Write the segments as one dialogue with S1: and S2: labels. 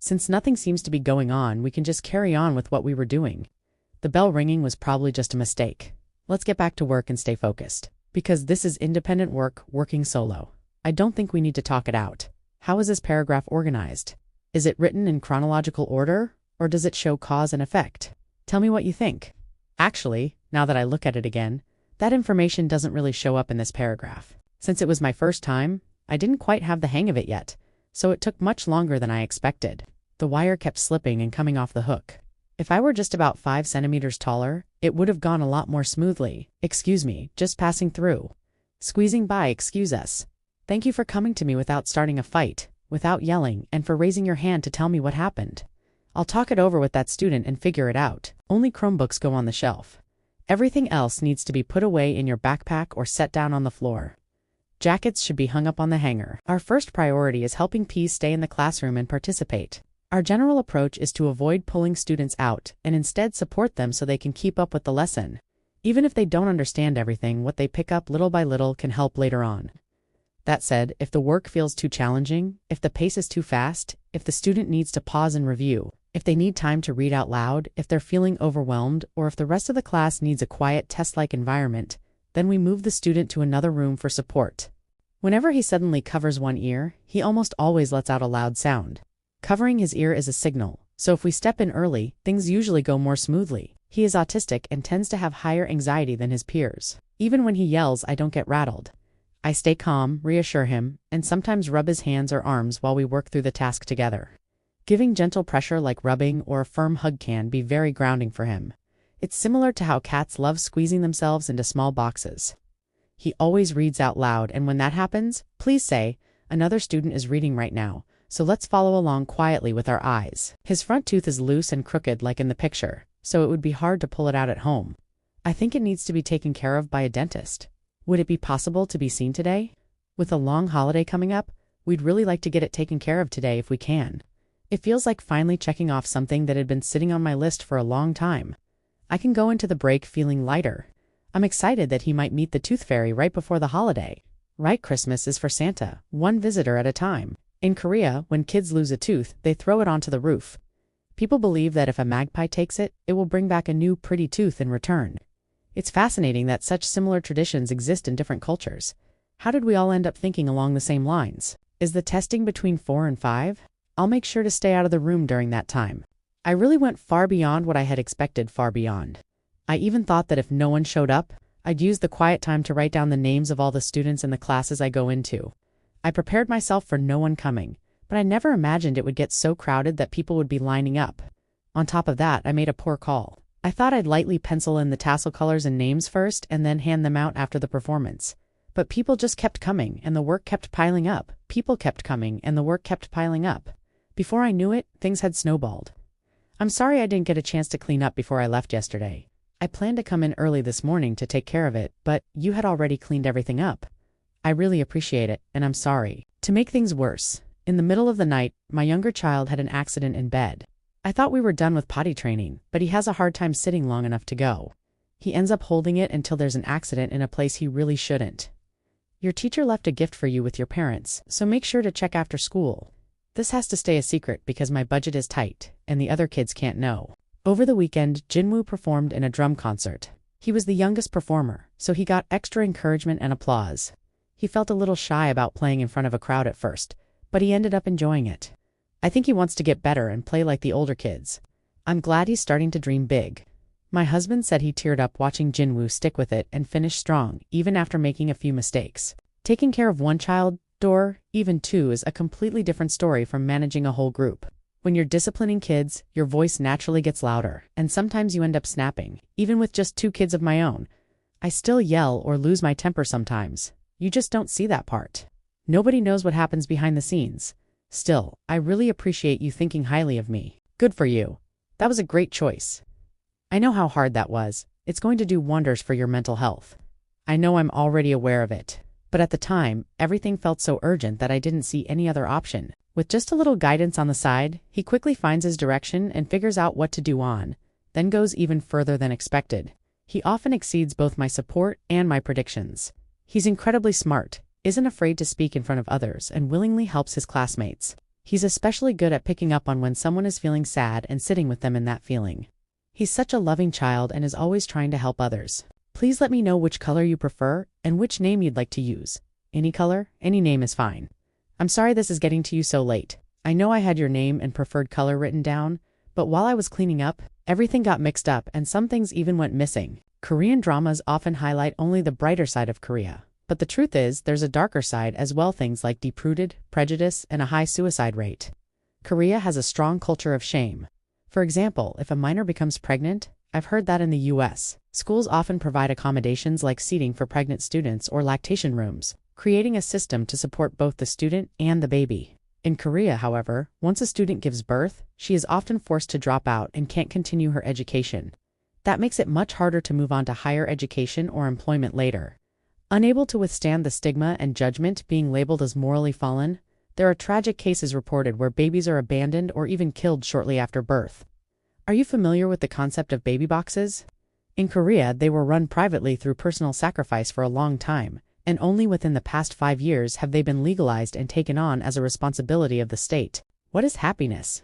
S1: Since nothing seems to be going on, we can just carry on with what we were doing. The bell ringing was probably just a mistake. Let's get back to work and stay focused. Because this is independent work, working solo. I don't think we need to talk it out. How is this paragraph organized? Is it written in chronological order, or does it show cause and effect? Tell me what you think. Actually, now that I look at it again, that information doesn't really show up in this paragraph. Since it was my first time, I didn't quite have the hang of it yet, so it took much longer than I expected. The wire kept slipping and coming off the hook. If I were just about 5 centimeters taller, it would have gone a lot more smoothly. Excuse me, just passing through. Squeezing by, excuse us. Thank you for coming to me without starting a fight, without yelling, and for raising your hand to tell me what happened. I'll talk it over with that student and figure it out. Only Chromebooks go on the shelf. Everything else needs to be put away in your backpack or set down on the floor. Jackets should be hung up on the hanger. Our first priority is helping P stay in the classroom and participate. Our general approach is to avoid pulling students out and instead support them so they can keep up with the lesson. Even if they don't understand everything, what they pick up little by little can help later on. That said, if the work feels too challenging, if the pace is too fast, if the student needs to pause and review, if they need time to read out loud, if they're feeling overwhelmed, or if the rest of the class needs a quiet test-like environment, then we move the student to another room for support. Whenever he suddenly covers one ear, he almost always lets out a loud sound. Covering his ear is a signal, so if we step in early, things usually go more smoothly. He is autistic and tends to have higher anxiety than his peers. Even when he yells, I don't get rattled. I stay calm, reassure him, and sometimes rub his hands or arms while we work through the task together. Giving gentle pressure like rubbing or a firm hug can be very grounding for him. It's similar to how cats love squeezing themselves into small boxes. He always reads out loud, and when that happens, please say, another student is reading right now, so let's follow along quietly with our eyes. His front tooth is loose and crooked like in the picture, so it would be hard to pull it out at home. I think it needs to be taken care of by a dentist. Would it be possible to be seen today? With a long holiday coming up, we'd really like to get it taken care of today if we can. It feels like finally checking off something that had been sitting on my list for a long time. I can go into the break feeling lighter. I'm excited that he might meet the tooth fairy right before the holiday. Right, Christmas is for Santa, one visitor at a time. In Korea, when kids lose a tooth, they throw it onto the roof. People believe that if a magpie takes it, it will bring back a new pretty tooth in return. It's fascinating that such similar traditions exist in different cultures. How did we all end up thinking along the same lines? Is the testing between 4 and 5? I'll make sure to stay out of the room during that time. I really went far beyond what I had expected far beyond. I even thought that if no one showed up, I'd use the quiet time to write down the names of all the students in the classes I go into. I prepared myself for no one coming, but I never imagined it would get so crowded that people would be lining up. On top of that, I made a poor call. I thought I'd lightly pencil in the tassel colors and names first and then hand them out after the performance. But people just kept coming and the work kept piling up. People kept coming and the work kept piling up. Before I knew it, things had snowballed. I'm sorry I didn't get a chance to clean up before I left yesterday. I planned to come in early this morning to take care of it, but you had already cleaned everything up. I really appreciate it, and I'm sorry. To make things worse, in the middle of the night, my younger child had an accident in bed. I thought we were done with potty training, but he has a hard time sitting long enough to go. He ends up holding it until there's an accident in a place he really shouldn't. Your teacher left a gift for you with your parents, so make sure to check after school. This has to stay a secret because my budget is tight, and the other kids can't know. Over the weekend, Jinwoo performed in a drum concert. He was the youngest performer, so he got extra encouragement and applause. He felt a little shy about playing in front of a crowd at first, but he ended up enjoying it. I think he wants to get better and play like the older kids. I'm glad he's starting to dream big. My husband said he teared up watching Jinwoo stick with it and finish strong, even after making a few mistakes. Taking care of one child, or even two, is a completely different story from managing a whole group. When you're disciplining kids, your voice naturally gets louder, and sometimes you end up snapping. Even with just 2 kids of my own, I still yell or lose my temper sometimes. You just don't see that part. Nobody knows what happens behind the scenes. Still, I really appreciate you thinking highly of me. Good for you. That was a great choice. I know how hard that was. It's going to do wonders for your mental health. I know I'm already aware of it. But at the time, everything felt so urgent that I didn't see any other option. With just a little guidance on the side, he quickly finds his direction and figures out what to do on, then goes even further than expected. He often exceeds both my support and my predictions. He's incredibly smart, isn't afraid to speak in front of others, and willingly helps his classmates. He's especially good at picking up on when someone is feeling sad and sitting with them in that feeling. He's such a loving child and is always trying to help others. Please let me know which color you prefer and which name you'd like to use. Any color, any name is fine. I'm sorry this is getting to you so late. I know I had your name and preferred color written down, but while I was cleaning up, everything got mixed up and some things even went missing. Korean dramas often highlight only the brighter side of Korea. But the truth is, there's a darker side as well, things like deep-rooted prejudice and a high suicide rate. Korea has a strong culture of shame. For example, if a minor becomes pregnant, I've heard that in the US, schools often provide accommodations like seating for pregnant students or lactation rooms, creating a system to support both the student and the baby. In Korea, however, once a student gives birth, she is often forced to drop out and can't continue her education. That makes it much harder to move on to higher education or employment later. Unable to withstand the stigma and judgment, being labeled as morally fallen, there are tragic cases reported where babies are abandoned or even killed shortly after birth. Are you familiar with the concept of baby boxes? In Korea, they were run privately through personal sacrifice for a long time, and only within the past 5 years have they been legalized and taken on as a responsibility of the state. What is happiness?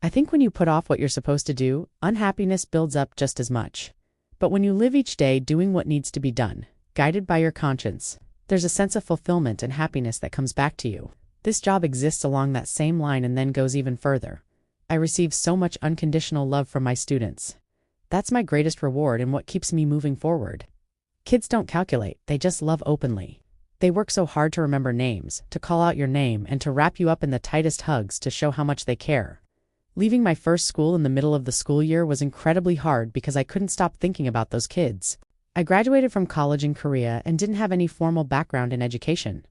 S1: I think when you put off what you're supposed to do, unhappiness builds up just as much. But when you live each day doing what needs to be done, guided by your conscience, there's a sense of fulfillment and happiness that comes back to you. This job exists along that same line and then goes even further. I receive so much unconditional love from my students. That's my greatest reward and what keeps me moving forward. Kids don't calculate, they just love openly. They work so hard to remember names, to call out your name, and to wrap you up in the tightest hugs to show how much they care. Leaving my first school in the middle of the school year was incredibly hard because I couldn't stop thinking about those kids. I graduated from college in Korea and didn't have any formal background in education.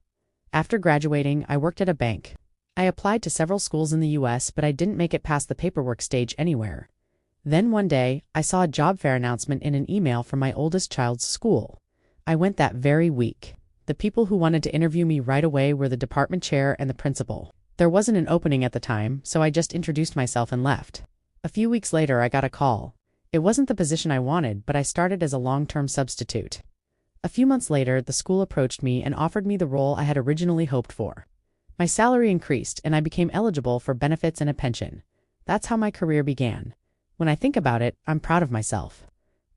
S1: After graduating, I worked at a bank. I applied to several schools in the US, but I didn't make it past the paperwork stage anywhere. Then one day, I saw a job fair announcement in an email from my oldest child's school. I went that very week. The people who wanted to interview me right away were the department chair and the principal. There wasn't an opening at the time, so I just introduced myself and left. A few weeks later, I got a call. It wasn't the position I wanted, but I started as a long-term substitute. A few months later, the school approached me and offered me the role I had originally hoped for. My salary increased, and I became eligible for benefits and a pension. That's how my career began. When I think about it, I'm proud of myself.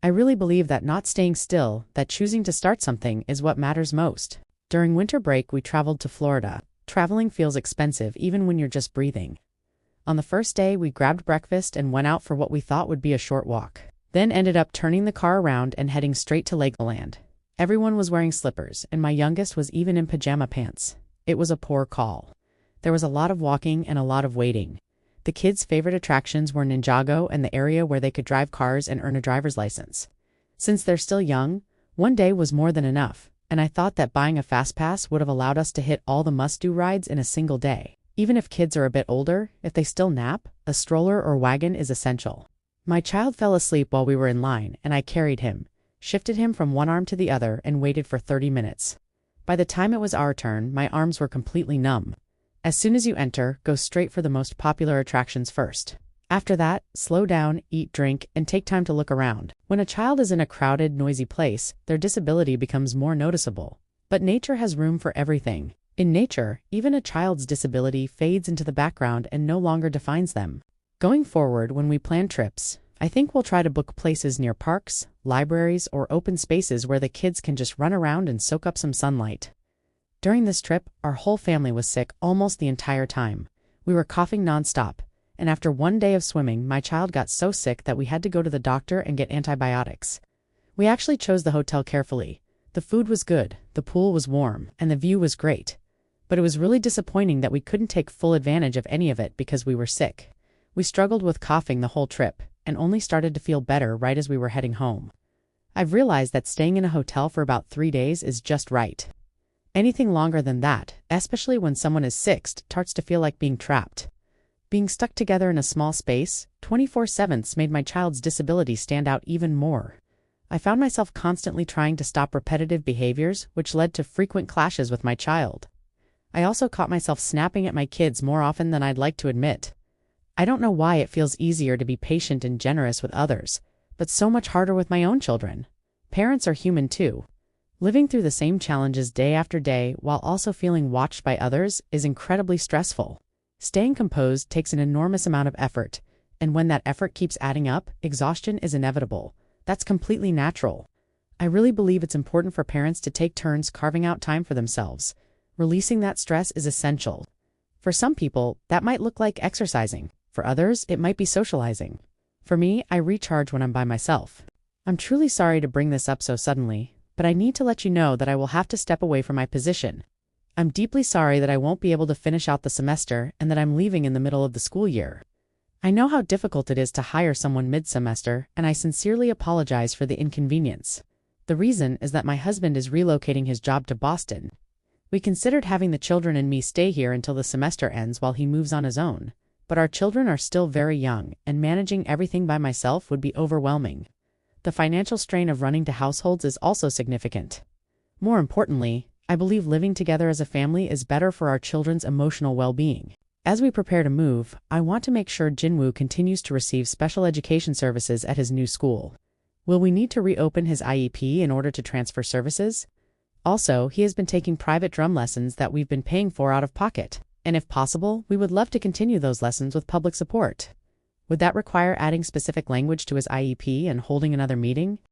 S1: I really believe that not staying still, that choosing to start something, is what matters most. During winter break, we traveled to Florida. Traveling feels expensive even when you're just breathing. On the first day, we grabbed breakfast and went out for what we thought would be a short walk. Then ended up turning the car around and heading straight to Legoland. Everyone was wearing slippers, and my youngest was even in pajama pants. It was a poor call. There was a lot of walking and a lot of waiting. The kids' favorite attractions were Ninjago and the area where they could drive cars and earn a driver's license. Since they're still young, one day was more than enough, and I thought that buying a fast pass would have allowed us to hit all the must-do rides in a single day. Even if kids are a bit older, if they still nap, a stroller or wagon is essential. My child fell asleep while we were in line, and I carried him, shifted him from one arm to the other, and waited for 30 minutes. By the time it was our turn, my arms were completely numb. As soon as you enter, go straight for the most popular attractions first. After that, slow down, eat, drink, and take time to look around. When a child is in a crowded, noisy place, their disability becomes more noticeable. But nature has room for everything. In nature, even a child's disability fades into the background and no longer defines them. Going forward, when we plan trips, I think we'll try to book places near parks, libraries, or open spaces where the kids can just run around and soak up some sunlight. During this trip, our whole family was sick almost the entire time. We were coughing nonstop, and after one day of swimming, my child got so sick that we had to go to the doctor and get antibiotics. We actually chose the hotel carefully. The food was good, the pool was warm, and the view was great. But it was really disappointing that we couldn't take full advantage of any of it because we were sick. We struggled with coughing the whole trip, and only started to feel better right as we were heading home. I've realized that staying in a hotel for about 3 days is just right. Anything longer than that, especially when someone is sick, starts to feel like being trapped. Being stuck together in a small space, 24/7 made my child's disability stand out even more. I found myself constantly trying to stop repetitive behaviors, which led to frequent clashes with my child. I also caught myself snapping at my kids more often than I'd like to admit. I don't know why it feels easier to be patient and generous with others, but so much harder with my own children. Parents are human too. Living through the same challenges day after day while also feeling watched by others is incredibly stressful. Staying composed takes an enormous amount of effort, and when that effort keeps adding up, exhaustion is inevitable. That's completely natural. I really believe it's important for parents to take turns carving out time for themselves. Releasing that stress is essential. For some people, that might look like exercising. For others, it might be socializing. For me, I recharge when I'm by myself. I'm truly sorry to bring this up so suddenly, but I need to let you know that I will have to step away from my position. I'm deeply sorry that I won't be able to finish out the semester and that I'm leaving in the middle of the school year. I know how difficult it is to hire someone mid-semester, and I sincerely apologize for the inconvenience. The reason is that my husband is relocating his job to Boston. We considered having the children and me stay here until the semester ends while he moves on his own, but our children are still very young, and managing everything by myself would be overwhelming. The financial strain of running two households is also significant. More importantly, I believe living together as a family is better for our children's emotional well-being. As we prepare to move, I want to make sure Jinwoo continues to receive special education services at his new school. Will we need to reopen his IEP in order to transfer services? Also, he has been taking private drum lessons that we've been paying for out of pocket, and if possible, we would love to continue those lessons with public support. Would that require adding specific language to his IEP and holding another meeting?